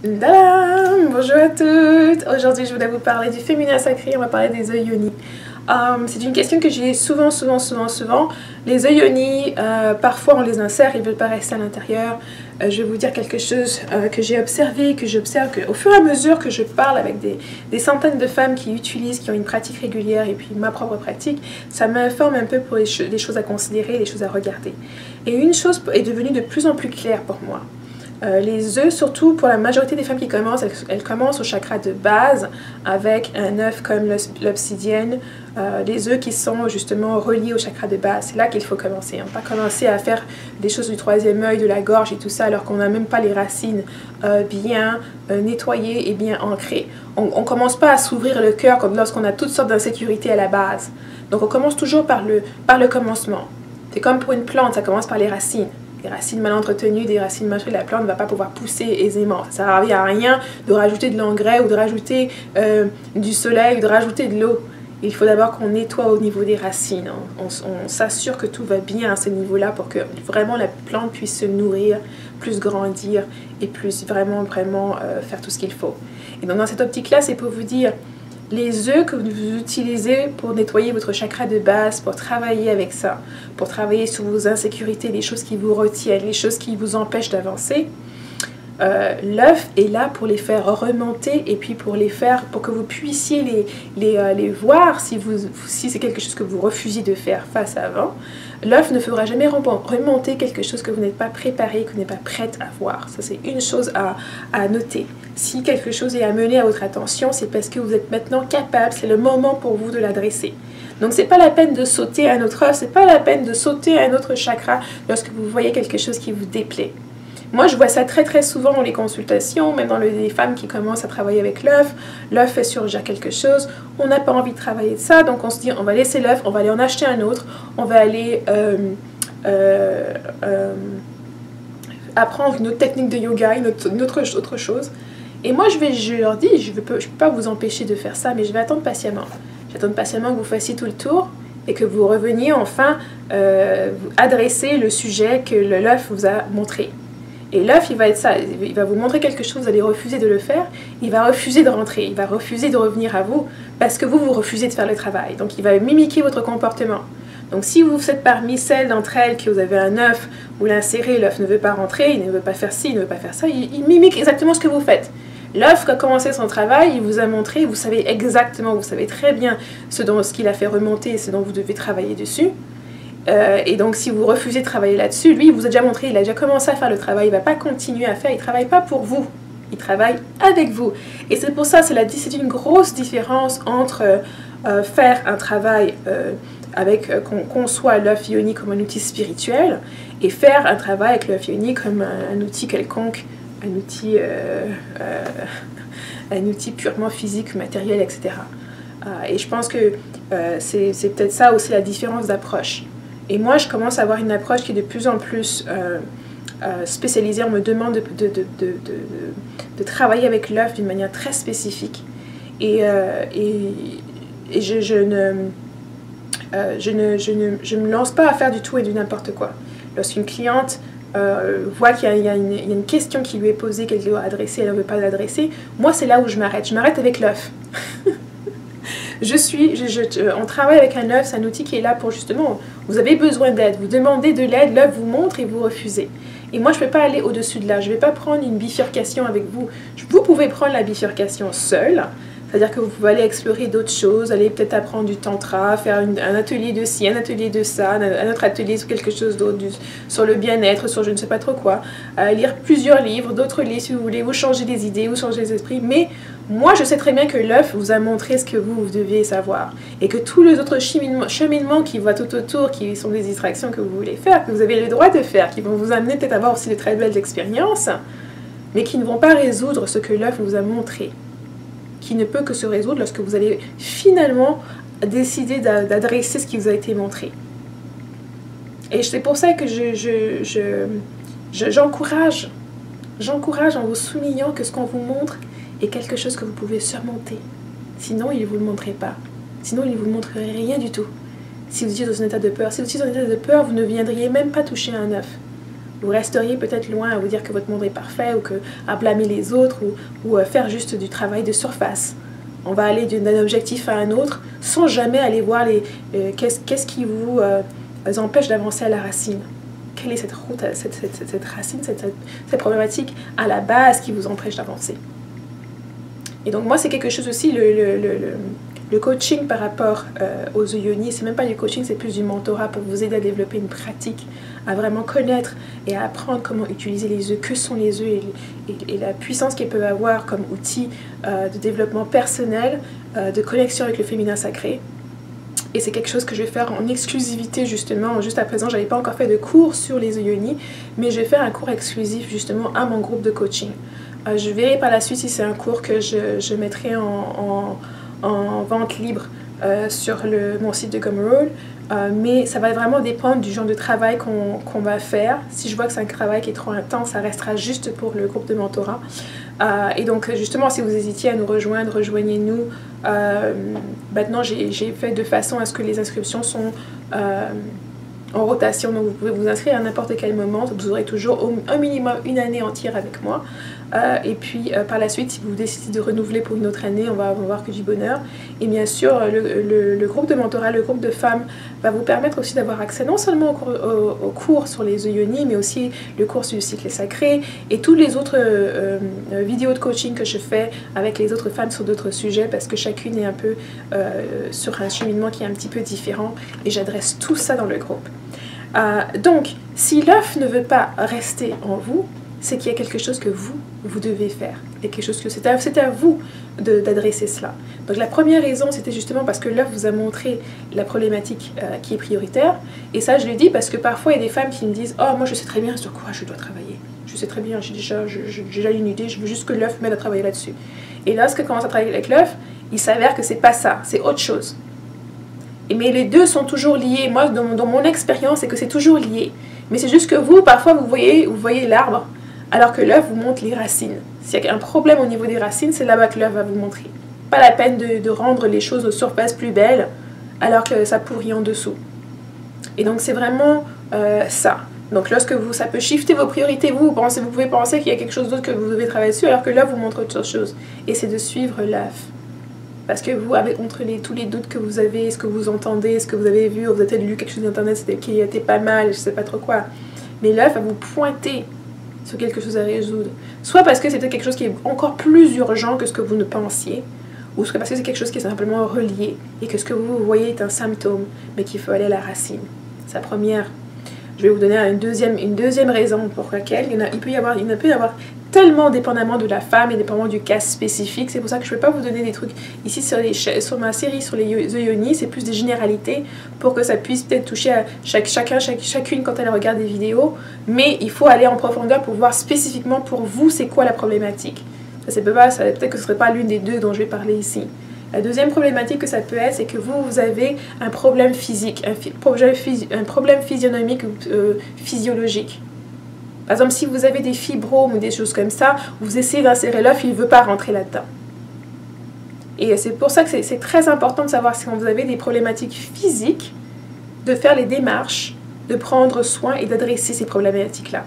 Tadam! Bonjour à toutes! Aujourd'hui, je voulais vous parler du féminin sacré. On va parler des œils yoni. C'est une question que j'ai souvent. Les œils yoni, parfois on les insère, ils ne veulent pas rester à l'intérieur. Je vais vous dire quelque chose que j'ai observé, que j'observe au fur et à mesure que je parle avec des centaines de femmes qui utilisent, qui ont une pratique régulière et puis ma propre pratique, ça m'informe un peu pour des choses à considérer, des choses à regarder. Et une chose est devenue de plus en plus claire pour moi. Les œufs, surtout pour la majorité des femmes qui commencent, elles commencent au chakra de base avec un œuf comme l'obsidienne, les œufs qui sont justement reliés au chakra de base. C'est là qu'il faut commencer. On ne va pas commencer à faire des choses du troisième œil, de la gorge et tout ça alors qu'on n'a même pas les racines bien nettoyées et bien ancrées. On ne commence pas à s'ouvrir le cœur comme lorsqu'on a toutes sortes d'insécurités à la base. Donc on commence toujours par le commencement. C'est comme pour une plante, ça commence par les racines. Des racines mal entretenues, des racines mal entretenues, la plante ne va pas pouvoir pousser aisément. Ça ne sert à rien de rajouter de l'engrais ou de rajouter du soleil ou de rajouter de l'eau. Il faut d'abord qu'on nettoie au niveau des racines. On s'assure que tout va bien à ce niveau-là pour que vraiment la plante puisse se nourrir, plus grandir et plus vraiment faire tout ce qu'il faut. Et donc dans cette optique-là, c'est pour vous dire, les œufs que vous utilisez pour nettoyer votre chakra de base, pour travailler avec ça, pour travailler sur vos insécurités, les choses qui vous retiennent, les choses qui vous empêchent d'avancer, l'œuf est là pour les faire remonter et puis pour que vous puissiez les voir si c'est quelque chose que vous refusiez de faire face avant. L'œuf ne fera jamais remonter quelque chose que vous n'êtes pas préparé, que vous n'êtes pas prête à voir. Ça, c'est une chose à noter. Si quelque chose est amené à votre attention, c'est parce que vous êtes maintenant capable, c'est le moment pour vous de l'adresser. Donc, c'est pas la peine de sauter un autre œuf, c'est pas la peine de sauter un autre chakra lorsque vous voyez quelque chose qui vous déplaît. Moi, je vois ça très souvent dans les consultations, même dans les femmes qui commencent à travailler avec l'œuf. L'œuf fait surgir quelque chose, on n'a pas envie de travailler de ça, donc on se dit on va laisser l'œuf, on va aller en acheter un autre, on va aller apprendre une autre technique de yoga, une autre chose. Et moi, je leur dis, je peux pas vous empêcher de faire ça, mais je vais attendre patiemment. J'attends patiemment que vous fassiez tout le tour et que vous reveniez enfin vous adresser le sujet que l'œuf vous a montré. Et l'œuf, il va être ça, il va vous montrer quelque chose, vous allez refuser de le faire, il va refuser de rentrer, il va refuser de revenir à vous parce que vous refusez de faire le travail. Donc il va mimiquer votre comportement. Donc si vous êtes parmi celles d'entre elles que vous avez un œuf, vous l'insérez, l'œuf ne veut pas rentrer, il ne veut pas faire ci, il ne veut pas faire ça, il mimique exactement ce que vous faites. L'œuf a commencé son travail, il vous a montré, vous savez exactement, vous savez très bien ce qu'il a fait remonter, ce dont vous devez travailler dessus. Et donc si vous refusez de travailler là-dessus, lui il vous a déjà montré, il a déjà commencé à faire le travail, il ne va pas continuer à faire, il ne travaille pas pour vous, il travaille avec vous. Et c'est pour ça, c'est une grosse différence entre faire un travail qu'on conçoit l'œuf yoni comme un outil spirituel et faire un travail avec l'œuf yoni comme un outil quelconque, un outil purement physique, matériel, etc. Et je pense que c'est peut-être ça aussi la différence d'approche. Et moi, je commence à avoir une approche qui est de plus en plus spécialisée. On me demande de travailler avec l'œuf d'une manière très spécifique. Et je ne me lance pas à faire du tout et du n'importe quoi. Lorsqu'une cliente voit qu'il y a une question qui lui est posée, qu'elle doit adresser, elle ne veut pas l'adresser, moi, c'est là où je m'arrête. Je m'arrête avec l'œuf. On travaille avec un œuf, c'est un outil qui est là pour justement, vous avez besoin d'aide, vous demandez de l'aide, l'œuf vous montre et vous refusez. Et moi, je ne peux pas aller au-dessus de là, je ne vais pas prendre une bifurcation avec vous. Vous pouvez prendre la bifurcation seule, c'est-à-dire que vous pouvez aller explorer d'autres choses, aller peut-être apprendre du tantra, faire un atelier de ci, un atelier de ça, un autre atelier sur quelque chose d'autre, sur le bien-être, sur je ne sais pas trop quoi, lire plusieurs livres, d'autres livres si vous voulez, vous changer des idées, vous changer les esprits, mais moi je sais très bien que l'œuf vous a montré ce que vous deviez savoir, et que tous les autres cheminements qui voient tout autour, qui sont des distractions que vous voulez faire, que vous avez le droit de faire, qui vont vous amener peut-être à avoir aussi de très belles expériences, mais qui ne vont pas résoudre ce que l'œuf vous a montré, qui ne peut que se résoudre lorsque vous allez finalement décider d'adresser ce qui vous a été montré. Et c'est pour ça que j'encourage en vous soulignant que ce qu'on vous montre est quelque chose que vous pouvez surmonter. Sinon, il ne vous le montrerait pas. Sinon, il ne vous montrerait rien du tout. Si vous étiez dans un état de peur, vous ne viendriez même pas toucher un œuf. Vous resteriez peut-être loin à vous dire que votre monde est parfait ou à blâmer les autres ou à faire juste du travail de surface. On va aller d'un objectif à un autre sans jamais aller voir qu'est-ce qui vous empêche d'avancer à la racine. Quelle est cette route, cette racine, cette problématique à la base qui vous empêche d'avancer. Et donc moi c'est quelque chose aussi, le coaching par rapport aux œils yoni, c'est même pas du coaching, c'est plus du mentorat pour vous aider à développer une pratique, à vraiment connaître et à apprendre comment utiliser les œufs, que sont les œufs et la puissance qu'ils peuvent avoir comme outil de développement personnel, de connexion avec le féminin sacré. Et c'est quelque chose que je vais faire en exclusivité justement. Juste à présent, je n'avais pas encore fait de cours sur les œufs yoni, mais je vais faire un cours exclusif justement à mon groupe de coaching. Je verrai par la suite si c'est un cours que je mettrai en vente libre sur mon site de Gumroad, mais ça va vraiment dépendre du genre de travail qu'on va faire. Si je vois que c'est un travail qui est trop intense, ça restera juste pour le groupe de mentorat. Et donc justement, si vous hésitiez à nous rejoindre, rejoignez-nous. Maintenant, j'ai fait de façon à ce que les inscriptions sont en rotation, donc vous pouvez vous inscrire à n'importe quel moment, vous aurez toujours un minimum une année entière avec moi. Et puis par la suite, si vous décidez de renouveler pour une autre année, on va avoir que du bonheur. Et bien sûr, le groupe de mentorat, le groupe de femmes va vous permettre aussi d'avoir accès non seulement au cours sur les œufs yoni, mais aussi le cours sur le cycle sacré et toutes les autres vidéos de coaching que je fais avec les autres femmes sur d'autres sujets, parce que chacune est un peu sur un cheminement qui est un petit peu différent, et j'adresse tout ça dans le groupe. Donc, si l'œuf ne veut pas rester en vous, c'est qu'il y a quelque chose que vous devez faire. Et quelque chose que c'est à vous d'adresser cela. Donc la première raison, c'était justement parce que l'œuf vous a montré la problématique qui est prioritaire. Et ça, je le dis parce que parfois, il y a des femmes qui me disent « Oh, moi, je sais très bien sur quoi je dois travailler. Je sais très bien, j'ai déjà une idée, je veux juste que l'œuf m'aide à travailler là-dessus. » Et lorsque commence à travailler avec l'œuf, il s'avère que c'est pas ça, c'est autre chose. Mais les deux sont toujours liés. Moi, dans mon expérience, c'est que c'est toujours lié. Mais c'est juste que vous, parfois, vous voyez l'arbre, alors que l'œuf vous montre les racines. S'il y a un problème au niveau des racines, c'est là-bas que l'œuf va vous montrer. Pas la peine de rendre les choses aux surfaces plus belles, alors que ça pourrit en dessous. Et donc c'est vraiment ça. Donc lorsque ça peut shifter vos priorités, vous pouvez penser qu'il y a quelque chose d'autre que vous devez travailler dessus, alors que l'œuf vous montre autre chose. Et c'est de suivre l'œuf. Parce que vous, avec tous les doutes que vous avez, ce que vous entendez, ce que vous avez vu, vous avez peut-être lu quelque chose d'internet qui était pas mal, je sais pas trop quoi. Mais l'œuf va vous pointer sur quelque chose à résoudre. Soit parce que c'est peut-être quelque chose qui est encore plus urgent que ce que vous ne pensiez, ou soit parce que c'est quelque chose qui est simplement relié, et que ce que vous voyez est un symptôme, mais qu'il faut aller à la racine. Sa première. Je vais vous donner une deuxième raison pour laquelle il peut y avoir tellement dépendamment de la femme et dépendamment du cas spécifique. C'est pour ça que je ne peux pas vous donner des trucs ici sur ma série sur les œufs yoni, c'est plus des généralités pour que ça puisse peut-être toucher à chacune quand elle regarde des vidéos, mais il faut aller en profondeur pour voir spécifiquement pour vous c'est quoi la problématique. Peut-être que ce ne serait pas l'une des deux dont je vais parler ici. La deuxième problématique que ça peut être, c'est que vous avez un problème physique, un problème physionomique ou physiologique. Par exemple, si vous avez des fibromes ou des choses comme ça, vous essayez d'insérer l'œuf, il ne veut pas rentrer là-dedans. Et c'est pour ça que c'est très important de savoir si vous avez des problématiques physiques, de faire les démarches, de prendre soin et d'adresser ces problématiques-là.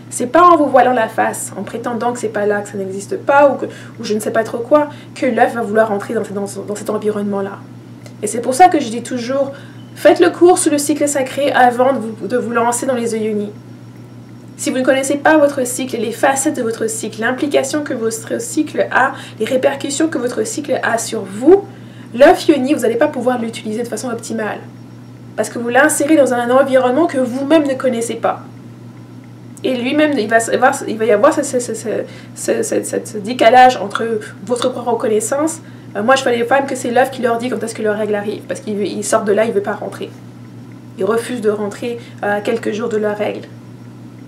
C'est pas en vous voilant la face, en prétendant que c'est pas là, que ça n'existe pas, ou je ne sais pas trop quoi, que l'œuf va vouloir rentrer dans cet environnement-là. Et c'est pour ça que je dis toujours, faites le cours sur le cycle sacré avant de vous lancer dans les œufs yoni. Si vous ne connaissez pas votre cycle, les facettes de votre cycle, l'implication que votre cycle a, les répercussions que votre cycle a sur vous, l'œuf yoni, vous n'allez pas pouvoir l'utiliser de façon optimale. Parce que vous l'insérez dans un environnement que vous-même ne connaissez pas. Et lui-même, il va y avoir ce décalage entre votre propre connaissance. Moi, je fais les femmes que c'est l'œuf qui leur dit quand est-ce que leurs règles arrivent. Parce qu'ils sortent de là, il ne veut pas rentrer. Ils refusent de rentrer à quelques jours de leurs règles.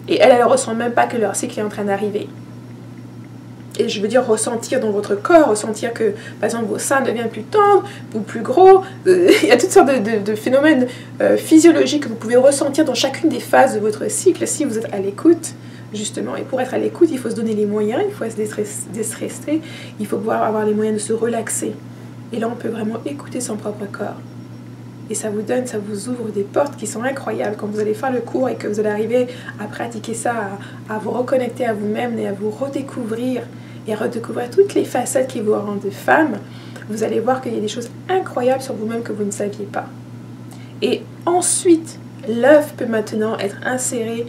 Et elle ne ressent même pas que leur cycle est en train d'arriver. Et je veux dire ressentir dans votre corps, ressentir que, par exemple, vos seins deviennent plus tendres ou plus gros. Il y a toutes sortes de phénomènes physiologiques que vous pouvez ressentir dans chacune des phases de votre cycle si vous êtes à l'écoute, justement. Et pour être à l'écoute, il faut se donner les moyens, il faut se déstresser, il faut pouvoir avoir les moyens de se relaxer. Et là, on peut vraiment écouter son propre corps. Et ça vous ouvre des portes qui sont incroyables quand vous allez faire le cours et que vous allez arriver à pratiquer ça, à vous reconnecter à vous-même et à vous redécouvrir et à redécouvrir toutes les facettes qui vous rendent femme. Vous allez voir qu'il y a des choses incroyables sur vous-même que vous ne saviez pas. Et ensuite, l'œuf peut maintenant être inséré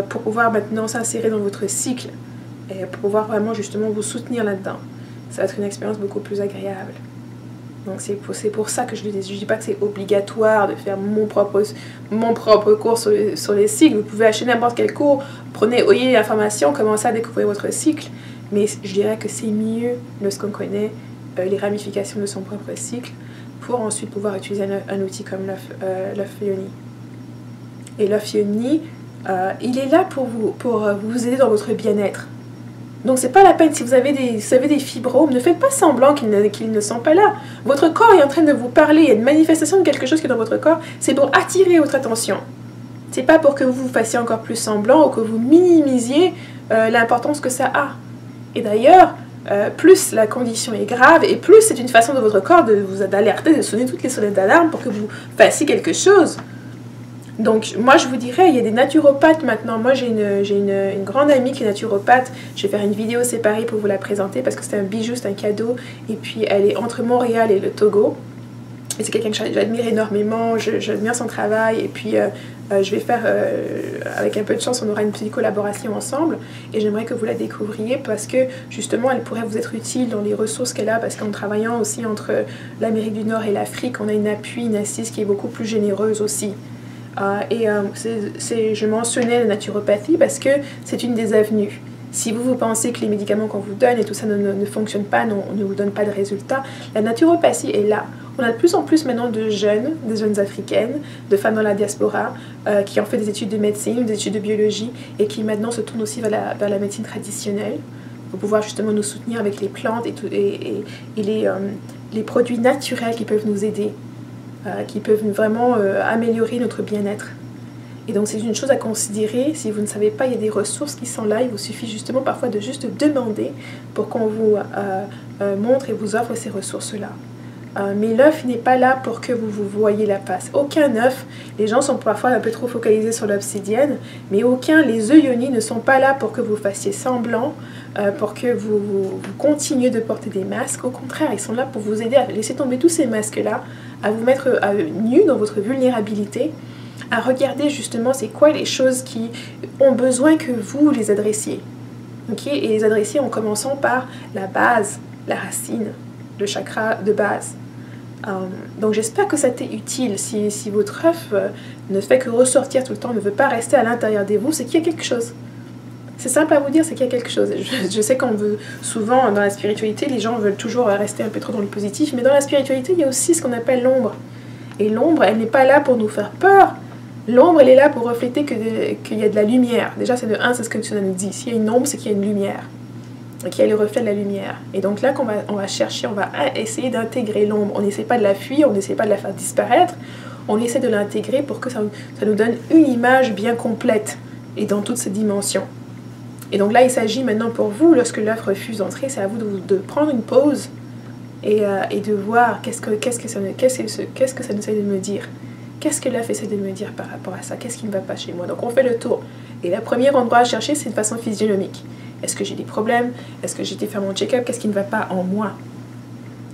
pour pouvoir maintenant s'insérer dans votre cycle et pour pouvoir vraiment justement vous soutenir là-dedans. Ça va être une expérience beaucoup plus agréable. Donc c'est pour ça que je le dis. Je ne dis pas que c'est obligatoire de faire mon propre cours sur les cycles. Vous pouvez acheter n'importe quel cours, ayez l'information, commencez à découvrir votre cycle. Mais je dirais que c'est mieux lorsqu'on connaît les ramifications de son propre cycle pour ensuite pouvoir utiliser un outil comme l'œuf yoni. Et l'œuf yoni, il est là pour vous aider dans votre bien-être. Donc c'est pas la peine, si vous avez des fibromes, ne faites pas semblant qu'ils ne sont pas là. Votre corps est en train de vous parler, il y a une manifestation de quelque chose qui est dans votre corps, c'est pour attirer votre attention. C'est pas pour que vous fassiez encore plus semblant ou que vous minimisiez l'importance que ça a. Et d'ailleurs, plus la condition est grave et plus c'est une façon de votre corps d'alerter, de sonner toutes les sonnettes d'alarme pour que vous fassiez quelque chose. Donc moi je vous dirais, il y a des naturopathes maintenant. Moi j'ai une grande amie qui est naturopathe. Je vais faire une vidéo séparée pour vous la présenter parce que c'est un bijou, c'est un cadeau. Et puis elle est entre Montréal et le Togo. Et c'est quelqu'un que j'admire énormément, j'admire son travail. Et puis je vais faire, avec un peu de chance, on aura une petite collaboration ensemble. Et j'aimerais que vous la découvriez parce que justement elle pourrait vous être utile dans les ressources qu'elle a. Parce qu'en travaillant aussi entre l'Amérique du Nord et l'Afrique, on a une assise qui est beaucoup plus généreuse aussi. Je mentionnais la naturopathie parce que c'est une des avenues. Si vous pensez que les médicaments qu'on vous donne et tout ça ne fonctionne pas, ne vous donne pas de résultats, la naturopathie est là. On a de plus en plus maintenant des jeunes africaines, de femmes dans la diaspora, qui ont fait des études de médecine, des études de biologie et qui maintenant se tournent aussi vers la médecine traditionnelle pour pouvoir justement nous soutenir avec les plantes et les produits naturels qui peuvent nous aider. Qui peuvent vraiment améliorer notre bien-être. Et donc c'est une chose à considérer. Si vous ne savez pas, il y a des ressources qui sont là. Il vous suffit justement parfois de juste demander pour qu'on vous montre et vous offre ces ressources-là. Mais l'œuf n'est pas là pour que vous voyiez la face. Aucun œuf, les gens sont parfois un peu trop focalisés sur l'obsidienne, mais les œufs yoni ne sont pas là pour que vous fassiez semblant, pour que vous continuiez de porter des masques. Au contraire, ils sont là pour vous aider à laisser tomber tous ces masques-là, à vous mettre nu dans votre vulnérabilité, à regarder justement c'est quoi les choses qui ont besoin que vous les adressiez. Okay? Et les adresser en commençant par la base, la racine, le chakra de base. Donc j'espère que ça t'est utile. Si votre œuf ne fait que ressortir tout le temps, ne veut pas rester à l'intérieur de vous, c'est qu'il y a quelque chose. C'est simple à vous dire, c'est qu'il y a quelque chose. Je sais qu'on veut souvent, dans la spiritualité, les gens veulent toujours rester un peu trop dans le positif, mais dans la spiritualité, il y a aussi ce qu'on appelle l'ombre. Et l'ombre, elle n'est pas là pour nous faire peur. L'ombre, elle est là pour refléter qu'il y a de la lumière. Déjà, c'est c'est ce que tu nous dis. S'il y a une ombre, c'est qu'il y a une lumière. Qui est le reflet de la lumière. Et donc là, on va chercher, on va essayer d'intégrer l'ombre. On n'essaie pas de la fuir, on n'essaie pas de la faire disparaître. On essaie de l'intégrer pour que ça nous donne une image bien complète et dans toutes ses dimensions. Et donc là, il s'agit maintenant pour vous, lorsque l'œuf refuse d'entrer, c'est à vous de prendre une pause et de voir qu'est-ce que ça nous essaie de me dire. Qu'est-ce que l'œuf essaie de me dire par rapport à ça? Qu'est-ce qui ne va pas chez moi? Donc on fait le tour. Et le premier endroit à chercher, c'est de façon physionomique. Est-ce que j'ai des problèmes? Est-ce que j'ai été faire mon check-up? Qu'est-ce qui ne va pas en moi?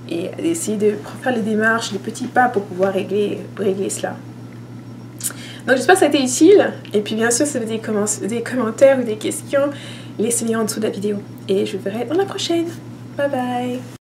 Et essayer de faire les démarches, les petits pas pour pouvoir régler cela. Donc j'espère que ça a été utile. Et puis bien sûr, si vous avez des commentaires ou des questions, laissez-les en dessous de la vidéo. Et je vous verrai dans la prochaine. Bye bye!